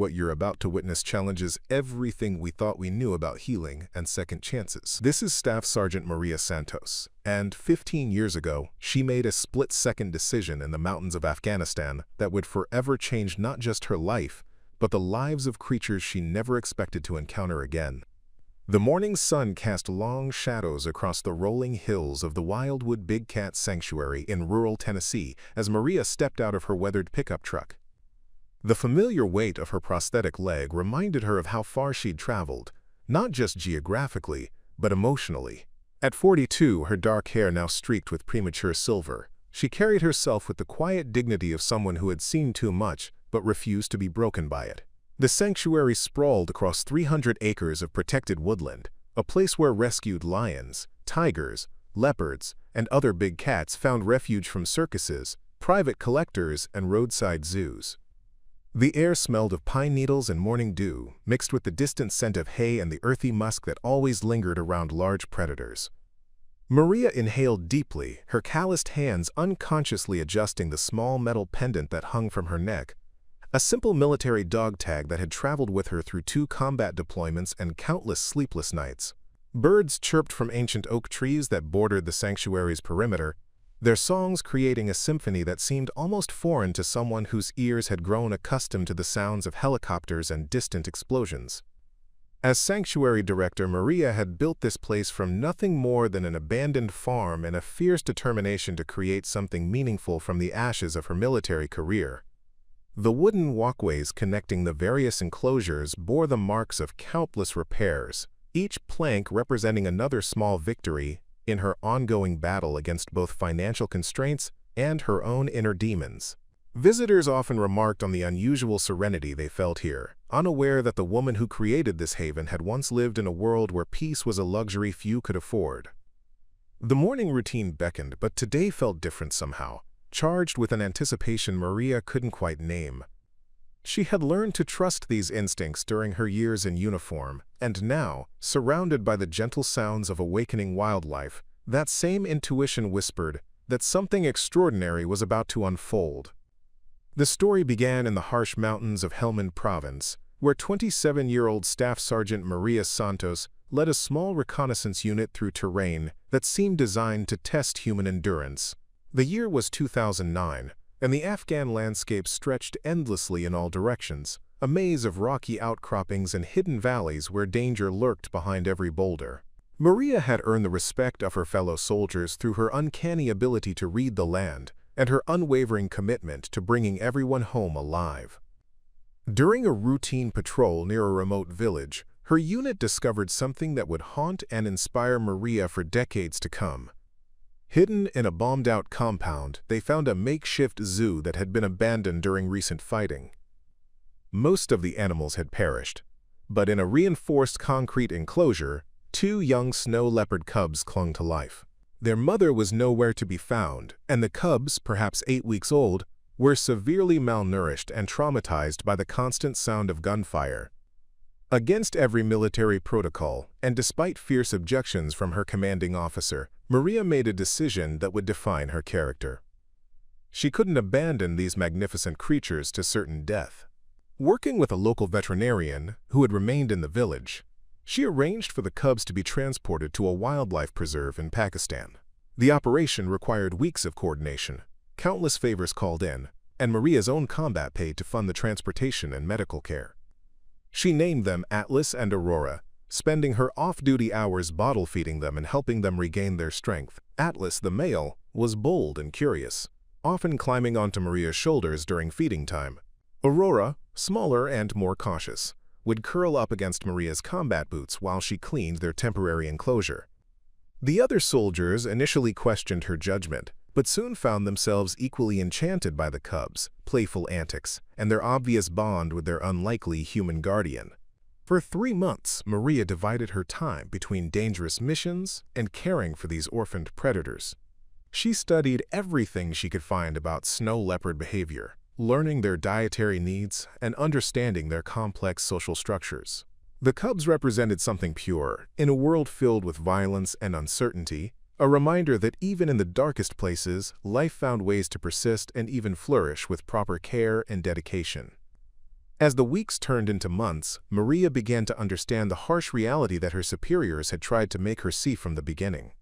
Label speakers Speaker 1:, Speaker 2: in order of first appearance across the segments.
Speaker 1: What you're about to witness challenges everything we thought we knew about healing and second chances. This is Staff Sergeant Maria Santos, and 15 years ago, she made a split-second decision in the mountains of Afghanistan that would forever change not just her life, but the lives of creatures she never expected to encounter again. The morning sun cast long shadows across the rolling hills of the Wildwood Big Cat Sanctuary in rural Tennessee as Maria stepped out of her weathered pickup truck. The familiar weight of her prosthetic leg reminded her of how far she'd traveled, not just geographically, but emotionally. At 42, her dark hair now streaked with premature silver, she carried herself with the quiet dignity of someone who had seen too much but refused to be broken by it. The sanctuary sprawled across 300 acres of protected woodland, a place where rescued lions, tigers, leopards, and other big cats found refuge from circuses, private collectors, and roadside zoos. The air smelled of pine needles and morning dew, mixed with the distant scent of hay and the earthy musk that always lingered around large predators. Maria inhaled deeply, her calloused hands unconsciously adjusting the small metal pendant that hung from her neck, a simple military dog tag that had traveled with her through 2 combat deployments and countless sleepless nights. Birds chirped from ancient oak trees that bordered the sanctuary's perimeter, their songs creating a symphony that seemed almost foreign to someone whose ears had grown accustomed to the sounds of helicopters and distant explosions. As sanctuary director, Maria had built this place from nothing more than an abandoned farm and a fierce determination to create something meaningful from the ashes of her military career. The wooden walkways connecting the various enclosures bore the marks of countless repairs, each plank representing another small victory in her ongoing battle against both financial constraints and her own inner demons. Visitors often remarked on the unusual serenity they felt here, unaware that the woman who created this haven had once lived in a world where peace was a luxury few could afford. The morning routine beckoned, but today felt different somehow, charged with an anticipation Maria couldn't quite name. She had learned to trust these instincts during her years in uniform, and now, surrounded by the gentle sounds of awakening wildlife, that same intuition whispered that something extraordinary was about to unfold. The story began in the harsh mountains of Helmand Province, where 27-year-old Staff Sergeant Maria Santos led a small reconnaissance unit through terrain that seemed designed to test human endurance. The year was 2009, and the Afghan landscape stretched endlessly in all directions, a maze of rocky outcroppings and hidden valleys where danger lurked behind every boulder. Maria had earned the respect of her fellow soldiers through her uncanny ability to read the land and her unwavering commitment to bringing everyone home alive. During a routine patrol near a remote village, her unit discovered something that would haunt and inspire Maria for decades to come. Hidden in a bombed-out compound, they found a makeshift zoo that had been abandoned during recent fighting. Most of the animals had perished, but in a reinforced concrete enclosure, 2 young snow leopard cubs clung to life. Their mother was nowhere to be found, and the cubs, perhaps 8 weeks old, were severely malnourished and traumatized by the constant sound of gunfire. Against every military protocol, and despite fierce objections from her commanding officer, Maria made a decision that would define her character. She couldn't abandon these magnificent creatures to certain death. Working with a local veterinarian who had remained in the village, she arranged for the cubs to be transported to a wildlife preserve in Pakistan. The operation required weeks of coordination, countless favors called in, and Maria's own combat pay to fund the transportation and medical care. She named them Atlas and Aurora, spending her off-duty hours bottle-feeding them and helping them regain their strength. Atlas, the male, was bold and curious, often climbing onto Maria's shoulders during feeding time. Aurora, smaller and more cautious, would curl up against Maria's combat boots while she cleaned their temporary enclosure. The other soldiers initially questioned her judgment, but soon found themselves equally enchanted by the cubs' playful antics and their obvious bond with their unlikely human guardian. For 3 months, Maria divided her time between dangerous missions and caring for these orphaned predators. She studied everything she could find about snow leopard behavior, learning their dietary needs and understanding their complex social structures. The cubs represented something pure, in a world filled with violence and uncertainty, a reminder that even in the darkest places, life found ways to persist and even flourish with proper care and dedication. As the weeks turned into months, Maria began to understand the harsh reality that her superiors had tried to make her see from the beginning.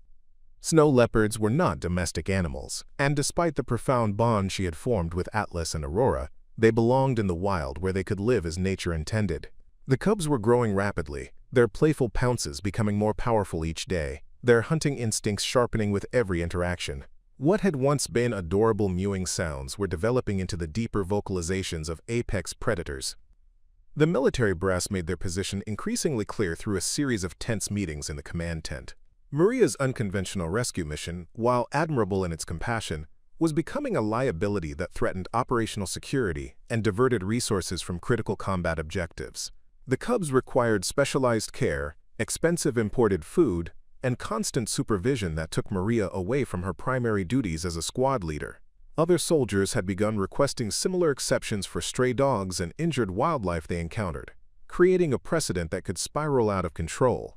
Speaker 1: Snow leopards were not domestic animals, and despite the profound bond she had formed with Atlas and Aurora, they belonged in the wild where they could live as nature intended. The cubs were growing rapidly, their playful pounces becoming more powerful each day, their hunting instincts sharpening with every interaction. What had once been adorable mewing sounds were developing into the deeper vocalizations of apex predators. The military brass made their position increasingly clear through a series of tense meetings in the command tent. Maria's unconventional rescue mission, while admirable in its compassion, was becoming a liability that threatened operational security and diverted resources from critical combat objectives. The cubs required specialized care, expensive imported food, and constant supervision that took Maria away from her primary duties as a squad leader. Other soldiers had begun requesting similar exceptions for stray dogs and injured wildlife they encountered, creating a precedent that could spiral out of control.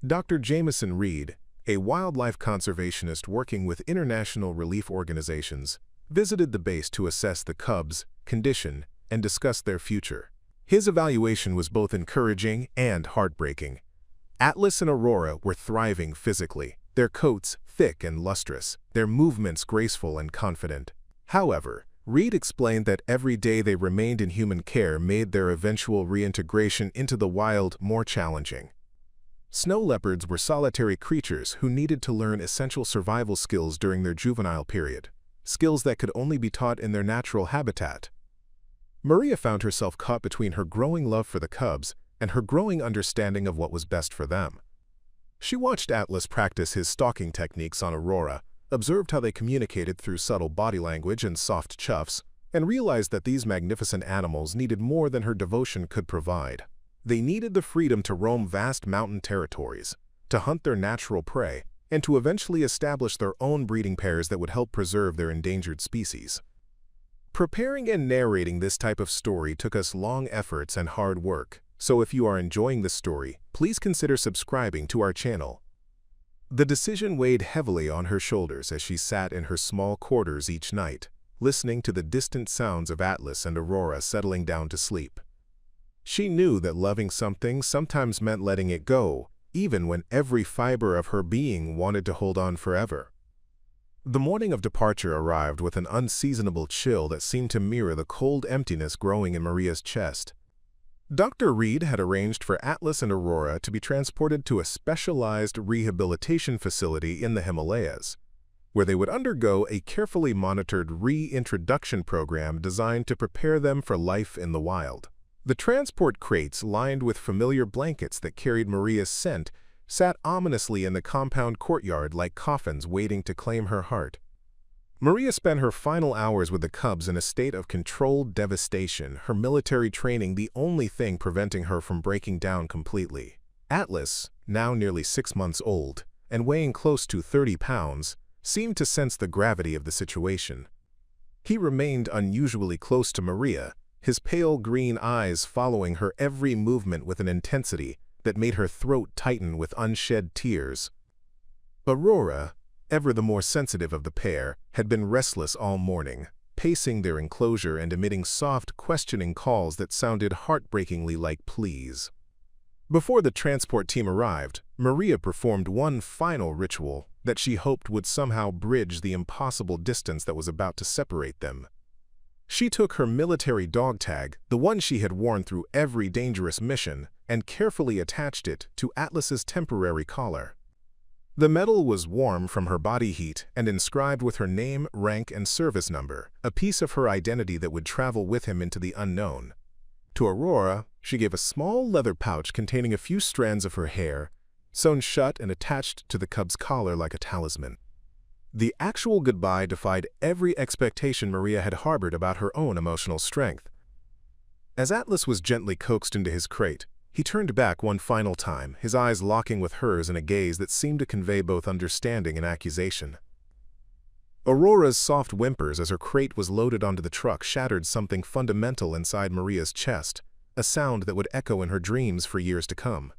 Speaker 1: Dr. Jameson Reed, a wildlife conservationist working with international relief organizations, visited the base to assess the cubs' condition and discuss their future. His evaluation was both encouraging and heartbreaking. Atlas and Aurora were thriving physically, their coats thick and lustrous, their movements graceful and confident. However, Reed explained that every day they remained in human care made their eventual reintegration into the wild more challenging. Snow leopards were solitary creatures who needed to learn essential survival skills during their juvenile period, skills that could only be taught in their natural habitat. Maria found herself caught between her growing love for the cubs and her growing understanding of what was best for them. She watched Atlas practice his stalking techniques on Aurora, observed how they communicated through subtle body language and soft chuffs, and realized that these magnificent animals needed more than her devotion could provide. They needed the freedom to roam vast mountain territories, to hunt their natural prey, and to eventually establish their own breeding pairs that would help preserve their endangered species. Preparing and narrating this type of story took us long efforts and hard work. So if you are enjoying this story, please consider subscribing to our channel. The decision weighed heavily on her shoulders as she sat in her small quarters each night, listening to the distant sounds of Atlas and Aurora settling down to sleep. She knew that loving something sometimes meant letting it go, even when every fiber of her being wanted to hold on forever. The morning of departure arrived with an unseasonable chill that seemed to mirror the cold emptiness growing in Maria's chest. Dr. Reed had arranged for Atlas and Aurora to be transported to a specialized rehabilitation facility in the Himalayas, where they would undergo a carefully monitored reintroduction program designed to prepare them for life in the wild. The transport crates, lined with familiar blankets that carried Maria's scent, sat ominously in the compound courtyard like coffins waiting to claim her heart. Maria spent her final hours with the cubs in a state of controlled devastation, her military training the only thing preventing her from breaking down completely. Atlas, now nearly 6 months old and weighing close to 30 pounds, seemed to sense the gravity of the situation. He remained unusually close to Maria, his pale green eyes following her every movement with an intensity that made her throat tighten with unshed tears. Aurora, ever the more sensitive of the pair, had been restless all morning, pacing their enclosure and emitting soft, questioning calls that sounded heartbreakingly like pleas. Before the transport team arrived, Maria performed one final ritual that she hoped would somehow bridge the impossible distance that was about to separate them. She took her military dog tag, the one she had worn through every dangerous mission, and carefully attached it to Atlas's temporary collar. The metal was warm from her body heat and inscribed with her name, rank, and service number, a piece of her identity that would travel with him into the unknown. To Aurora, she gave a small leather pouch containing a few strands of her hair, sewn shut and attached to the cub's collar like a talisman. The actual goodbye defied every expectation Maria had harbored about her own emotional strength. As Atlas was gently coaxed into his crate, he turned back one final time, his eyes locking with hers in a gaze that seemed to convey both understanding and accusation. Aurora's soft whimpers as her crate was loaded onto the truck shattered something fundamental inside Maria's chest, a sound that would echo in her dreams for years to come.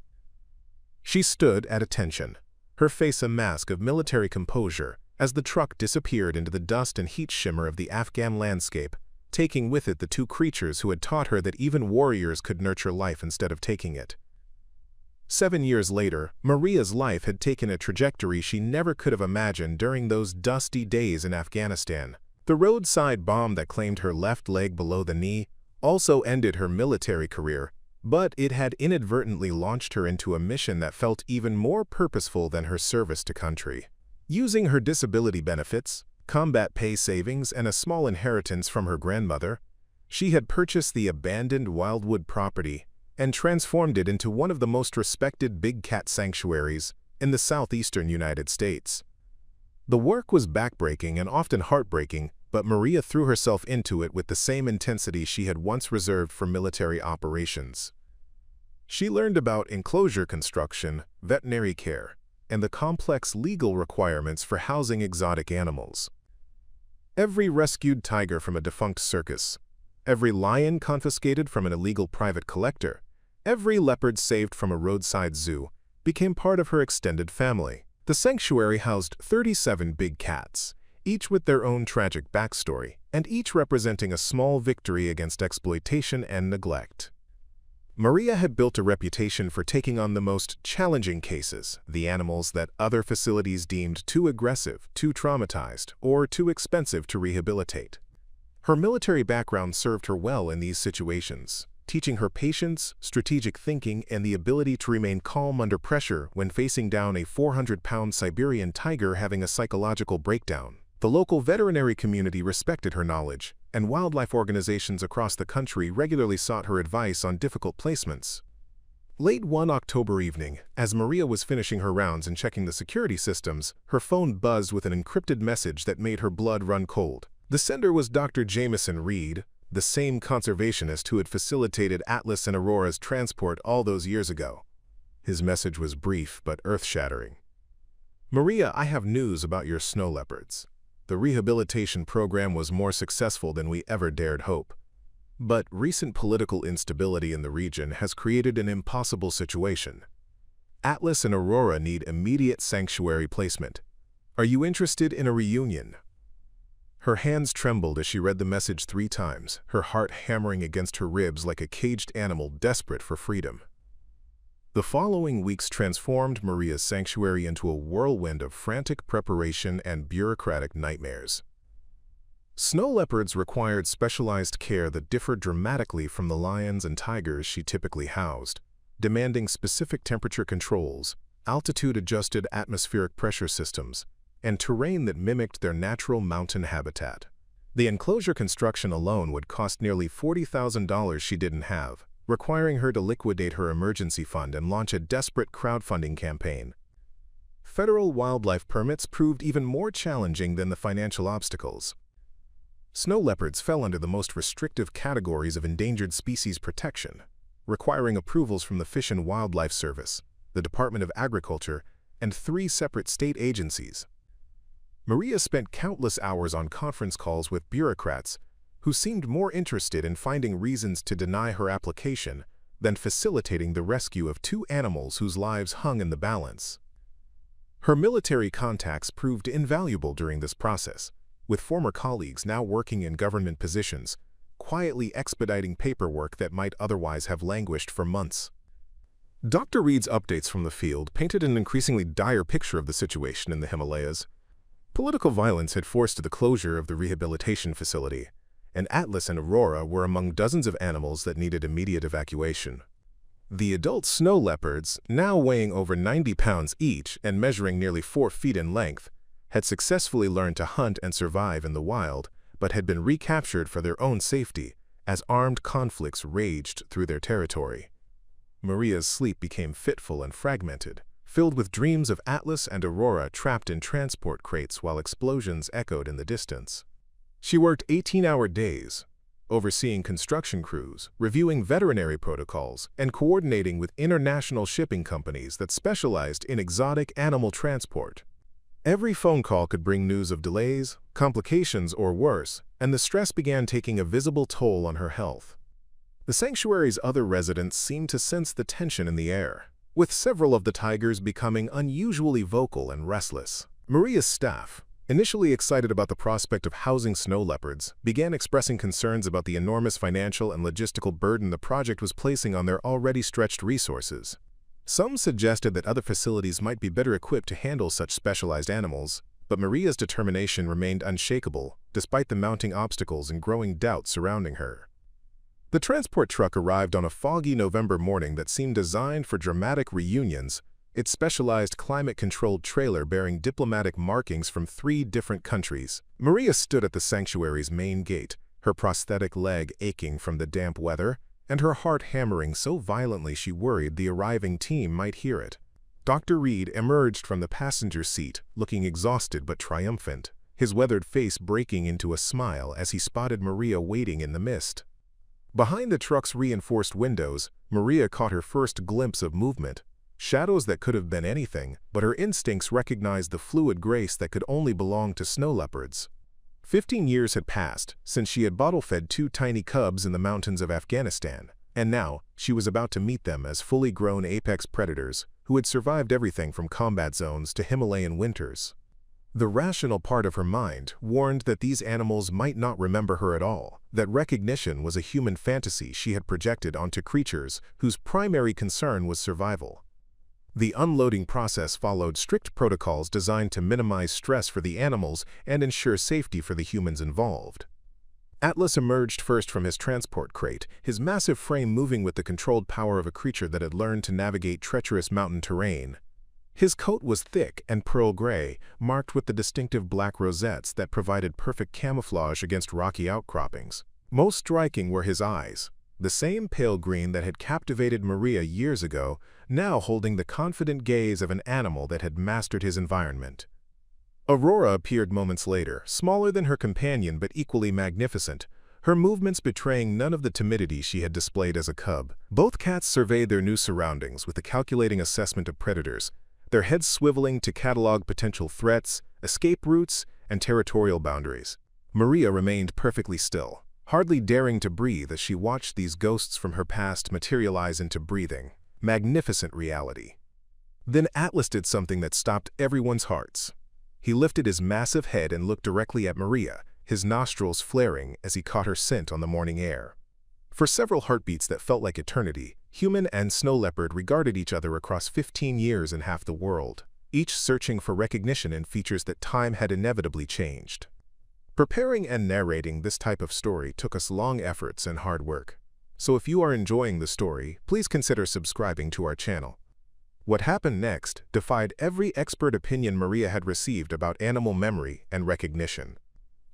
Speaker 1: She stood at attention, her face a mask of military composure, as the truck disappeared into the dust and heat shimmer of the Afghan landscape, taking with it the two creatures who had taught her that even warriors could nurture life instead of taking it. 7 years later, Maria's life had taken a trajectory she never could have imagined during those dusty days in Afghanistan. The roadside bomb that claimed her left leg below the knee also ended her military career, but it had inadvertently launched her into a mission that felt even more purposeful than her service to country. Using her disability benefits, combat pay savings, and a small inheritance from her grandmother, she had purchased the abandoned Wildwood property and transformed it into one of the most respected big cat sanctuaries in the southeastern United States. The work was backbreaking and often heartbreaking, but Maria threw herself into it with the same intensity she had once reserved for military operations. She learned about enclosure construction, veterinary care, and the complex legal requirements for housing exotic animals. Every rescued tiger from a defunct circus, every lion confiscated from an illegal private collector, every leopard saved from a roadside zoo became part of her extended family. The sanctuary housed 37 big cats, each with their own tragic backstory, and each representing a small victory against exploitation and neglect. Maria had built a reputation for taking on the most challenging cases, the animals that other facilities deemed too aggressive, too traumatized, or too expensive to rehabilitate. Her military background served her well in these situations, teaching her patience, strategic thinking, and the ability to remain calm under pressure when facing down a 400-pound Siberian tiger having a psychological breakdown. The local veterinary community respected her knowledge, and wildlife organizations across the country regularly sought her advice on difficult placements. Late one October evening, as Maria was finishing her rounds and checking the security systems, her phone buzzed with an encrypted message that made her blood run cold. The sender was Dr. Jameson Reed, the same conservationist who had facilitated Atlas and Aurora's transport all those years ago. His message was brief but earth-shattering. "Maria, I have news about your snow leopards. The rehabilitation program was more successful than we ever dared hope. But recent political instability in the region has created an impossible situation. Atlas and Aurora need immediate sanctuary placement. Are you interested in a reunion?" Her hands trembled as she read the message 3 times, her heart hammering against her ribs like a caged animal desperate for freedom. The following weeks transformed Maria's sanctuary into a whirlwind of frantic preparation and bureaucratic nightmares. Snow leopards required specialized care that differed dramatically from the lions and tigers she typically housed, demanding specific temperature controls, altitude-adjusted atmospheric pressure systems, and terrain that mimicked their natural mountain habitat. The enclosure construction alone would cost nearly $40,000 she didn't have, requiring her to liquidate her emergency fund and launch a desperate crowdfunding campaign. Federal wildlife permits proved even more challenging than the financial obstacles. Snow leopards fell under the most restrictive categories of endangered species protection, requiring approvals from the Fish and Wildlife Service, the Department of Agriculture, and 3 separate state agencies. Maria spent countless hours on conference calls with bureaucrats who seemed more interested in finding reasons to deny her application than facilitating the rescue of 2 animals whose lives hung in the balance. Her military contacts proved invaluable during this process, with former colleagues now working in government positions, quietly expediting paperwork that might otherwise have languished for months. Dr. Reed's updates from the field painted an increasingly dire picture of the situation in the Himalayas. Political violence had forced the closure of the rehabilitation facility, and Atlas and Aurora were among dozens of animals that needed immediate evacuation. The adult snow leopards, now weighing over 90 pounds each and measuring nearly 4 feet in length, had successfully learned to hunt and survive in the wild, but had been recaptured for their own safety as armed conflicts raged through their territory. Maria's sleep became fitful and fragmented, filled with dreams of Atlas and Aurora trapped in transport crates while explosions echoed in the distance. She worked 18-hour days, overseeing construction crews, reviewing veterinary protocols, and coordinating with international shipping companies that specialized in exotic animal transport. Every phone call could bring news of delays, complications, or worse, and the stress began taking a visible toll on her health. The sanctuary's other residents seemed to sense the tension in the air, with several of the tigers becoming unusually vocal and restless. Maria's staff, Initially excited about the prospect of housing snow leopards, began expressing concerns about the enormous financial and logistical burden the project was placing on their already stretched resources. Some suggested that other facilities might be better equipped to handle such specialized animals, but Maria's determination remained unshakable, despite the mounting obstacles and growing doubt surrounding her. The transport truck arrived on a foggy November morning that seemed designed for dramatic reunions, its specialized climate-controlled trailer bearing diplomatic markings from 3 different countries. Maria stood at the sanctuary's main gate, her prosthetic leg aching from the damp weather, and her heart hammering so violently she worried the arriving team might hear it. Dr. Reed emerged from the passenger seat, looking exhausted but triumphant, his weathered face breaking into a smile as he spotted Maria waiting in the mist. Behind the truck's reinforced windows, Maria caught her first glimpse of movement. Shadows that could have been anything, but her instincts recognized the fluid grace that could only belong to snow leopards. 15 years had passed since she had bottle-fed 2 tiny cubs in the mountains of Afghanistan, and now she was about to meet them as fully grown apex predators who had survived everything from combat zones to Himalayan winters. The rational part of her mind warned that these animals might not remember her at all, that recognition was a human fantasy she had projected onto creatures whose primary concern was survival. The unloading process followed strict protocols designed to minimize stress for the animals and ensure safety for the humans involved. Atlas emerged first from his transport crate, his massive frame moving with the controlled power of a creature that had learned to navigate treacherous mountain terrain. His coat was thick and pearl gray, marked with the distinctive black rosettes that provided perfect camouflage against rocky outcroppings. Most striking were his eyes, the same pale green that had captivated Maria years ago, now holding the confident gaze of an animal that had mastered his environment. Aurora appeared moments later, smaller than her companion but equally magnificent, her movements betraying none of the timidity she had displayed as a cub. Both cats surveyed their new surroundings with a calculating assessment of predators, their heads swiveling to catalog potential threats, escape routes, and territorial boundaries. Maria remained perfectly still, hardly daring to breathe as she watched these ghosts from her past materialize into breathing, magnificent reality. Then Atlas did something that stopped everyone's hearts. He lifted his massive head and looked directly at Maria, his nostrils flaring as he caught her scent on the morning air. For several heartbeats that felt like eternity, human and snow leopard regarded each other across 15 years and half the world, each searching for recognition in features that time had inevitably changed. Preparing and narrating this type of story took us long efforts and hard work. So if you are enjoying the story, please consider subscribing to our channel. What happened next defied every expert opinion Maria had received about animal memory and recognition.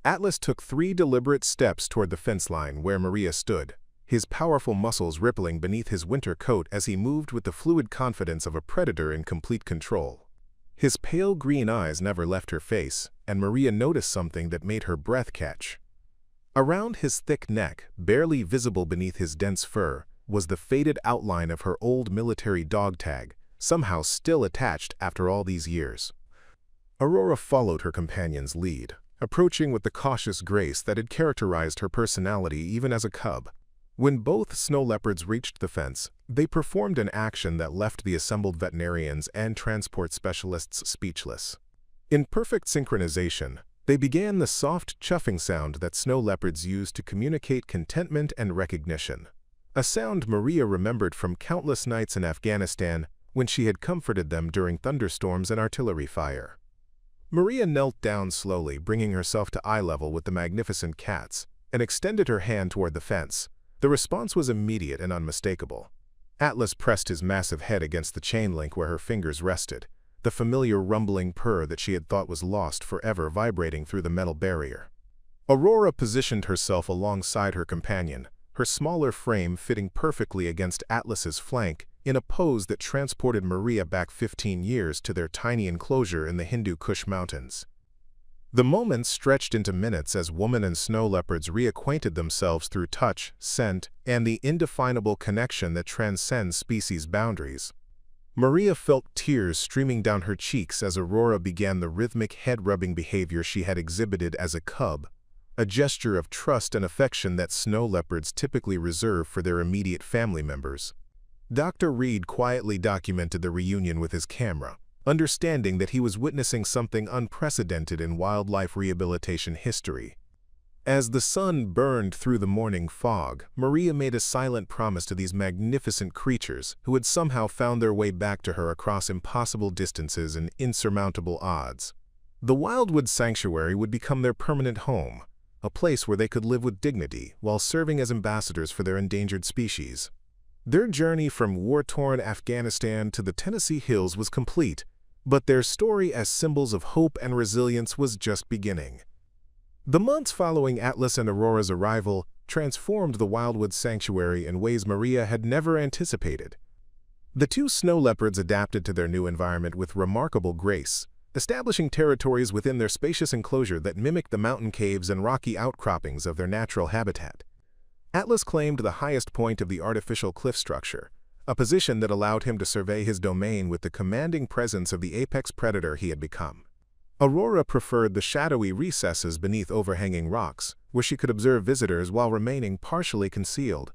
Speaker 1: Atlas took 3 deliberate steps toward the fence line where Maria stood, his powerful muscles rippling beneath his winter coat as he moved with the fluid confidence of a predator in complete control. His pale green eyes never left her face, and Maria noticed something that made her breath catch. Around his thick neck, barely visible beneath his dense fur, was the faded outline of her old military dog tag, somehow still attached after all these years. Aurora followed her companion's lead, approaching with the cautious grace that had characterized her personality even as a cub. When both snow leopards reached the fence, they performed an action that left the assembled veterinarians and transport specialists speechless. In perfect synchronization, they began the soft chuffing sound that snow leopards use to communicate contentment and recognition, a sound Maria remembered from countless nights in Afghanistan when she had comforted them during thunderstorms and artillery fire. Maria knelt down slowly, bringing herself to eye level with the magnificent cats, and extended her hand toward the fence. The response was immediate and unmistakable. Atlas pressed his massive head against the chain link where her fingers rested, the familiar rumbling purr that she had thought was lost forever vibrating through the metal barrier. Aurora positioned herself alongside her companion, her smaller frame fitting perfectly against Atlas's flank in a pose that transported Maria back 15 years to their tiny enclosure in the Hindu Kush Mountains. The moments stretched into minutes as woman and snow leopards reacquainted themselves through touch, scent, and the indefinable connection that transcends species boundaries. Maria felt tears streaming down her cheeks as Aurora began the rhythmic head-rubbing behavior she had exhibited as a cub, a gesture of trust and affection that snow leopards typically reserve for their immediate family members. Dr. Reed quietly documented the reunion with his camera, understanding that he was witnessing something unprecedented in wildlife rehabilitation history. As the sun burned through the morning fog, Maria made a silent promise to these magnificent creatures who had somehow found their way back to her across impossible distances and insurmountable odds. The Wildwood Sanctuary would become their permanent home, a place where they could live with dignity while serving as ambassadors for their endangered species. Their journey from war-torn Afghanistan to the Tennessee hills was complete, but their story as symbols of hope and resilience was just beginning. The months following Atlas and Aurora's arrival transformed the Wildwood Sanctuary in ways Maria had never anticipated. The two snow leopards adapted to their new environment with remarkable grace, establishing territories within their spacious enclosure that mimicked the mountain caves and rocky outcroppings of their natural habitat. Atlas claimed the highest point of the artificial cliff structure, a position that allowed him to survey his domain with the commanding presence of the apex predator he had become. Aurora preferred the shadowy recesses beneath overhanging rocks, where she could observe visitors while remaining partially concealed.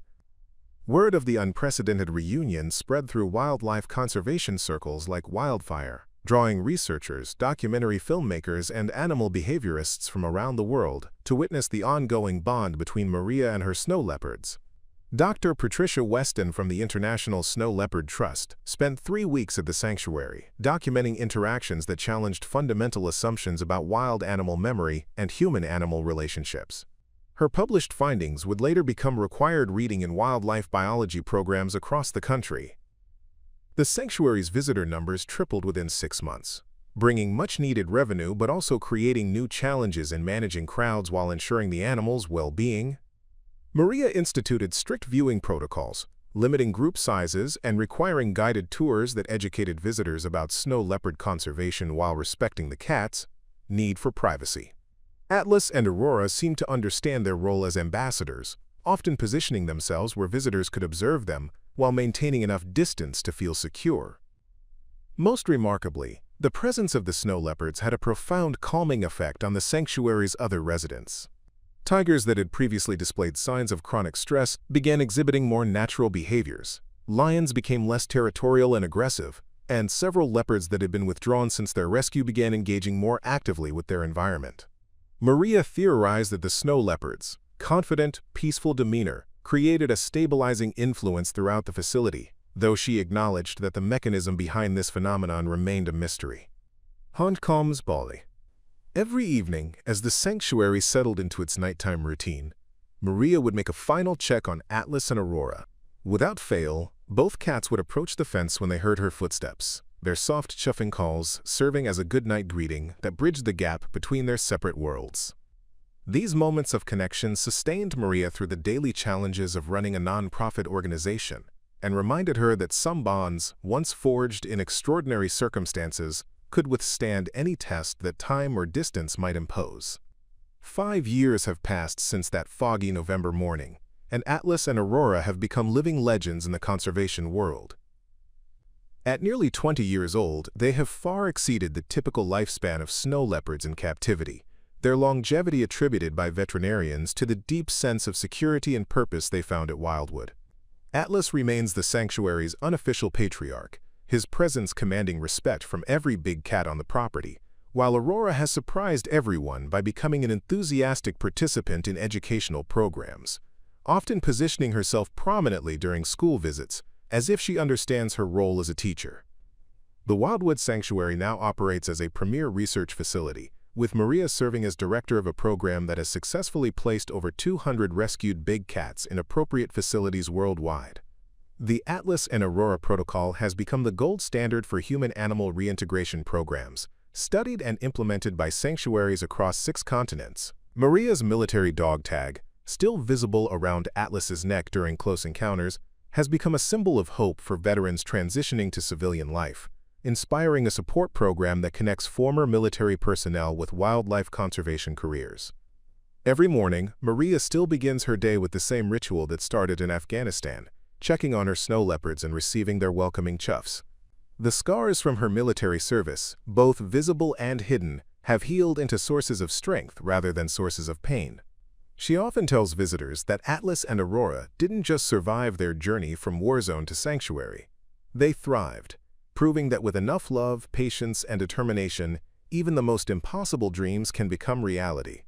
Speaker 1: Word of the unprecedented reunion spread through wildlife conservation circles like wildfire, drawing researchers, documentary filmmakers, and animal behaviorists from around the world to witness the ongoing bond between Maria and her snow leopards. Dr. Patricia Weston from the International Snow Leopard Trust spent 3 weeks at the sanctuary, documenting interactions that challenged fundamental assumptions about wild animal memory and human-animal relationships. Her published findings would later become required reading in wildlife biology programs across the country. The sanctuary's visitor numbers tripled within 6 months, bringing much-needed revenue but also creating new challenges in managing crowds while ensuring the animals' well-being. Maria instituted strict viewing protocols, limiting group sizes and requiring guided tours that educated visitors about snow leopard conservation while respecting the cats' need for privacy. Atlas and Aurora seemed to understand their role as ambassadors, often positioning themselves where visitors could observe them while maintaining enough distance to feel secure. Most remarkably, the presence of the snow leopards had a profound calming effect on the sanctuary's other residents. Tigers that had previously displayed signs of chronic stress began exhibiting more natural behaviors. Lions became less territorial and aggressive, and several leopards that had been withdrawn since their rescue began engaging more actively with their environment. Maria theorized that the snow leopards' confident, peaceful demeanor created a stabilizing influence throughout the facility, though she acknowledged that the mechanism behind this phenomenon remained a mystery. Handcombs Bali. Every evening, as the sanctuary settled into its nighttime routine, Maria would make a final check on Atlas and Aurora. Without fail, both cats would approach the fence when they heard her footsteps, their soft chuffing calls serving as a good-night greeting that bridged the gap between their separate worlds. These moments of connection sustained Maria through the daily challenges of running a non-profit organization and reminded her that some bonds, once forged in extraordinary circumstances, could withstand any test that time or distance might impose. 5 years have passed since that foggy November morning, and Atlas and Aurora have become living legends in the conservation world. At nearly 20 years old, they have far exceeded the typical lifespan of snow leopards in captivity, their longevity attributed by veterinarians to the deep sense of security and purpose they found at Wildwood. Atlas remains the sanctuary's unofficial patriarch, his presence commanding respect from every big cat on the property, while Aurora has surprised everyone by becoming an enthusiastic participant in educational programs, often positioning herself prominently during school visits, as if she understands her role as a teacher. The Wildwood Sanctuary now operates as a premier research facility, with Maria serving as director of a program that has successfully placed over 200 rescued big cats in appropriate facilities worldwide. The Atlas and Aurora protocol has become the gold standard for human-animal reintegration programs, studied and implemented by sanctuaries across 6 continents. Maria's military dog tag, still visible around Atlas's neck during close encounters, has become a symbol of hope for veterans transitioning to civilian life, inspiring a support program that connects former military personnel with wildlife conservation careers. Every morning, Maria still begins her day with the same ritual that started in Afghanistan, checking on her snow leopards and receiving their welcoming chuffs. The scars from her military service, both visible and hidden, have healed into sources of strength rather than sources of pain. She often tells visitors that Atlas and Aurora didn't just survive their journey from war zone to sanctuary. They thrived, proving that with enough love, patience, and determination, even the most impossible dreams can become reality.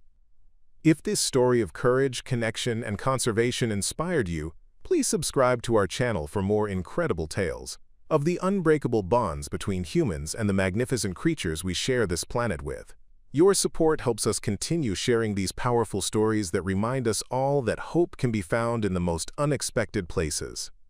Speaker 1: If this story of courage, connection, and conservation inspired you, please subscribe to our channel for more incredible tales of the unbreakable bonds between humans and the magnificent creatures we share this planet with. Your support helps us continue sharing these powerful stories that remind us all that hope can be found in the most unexpected places.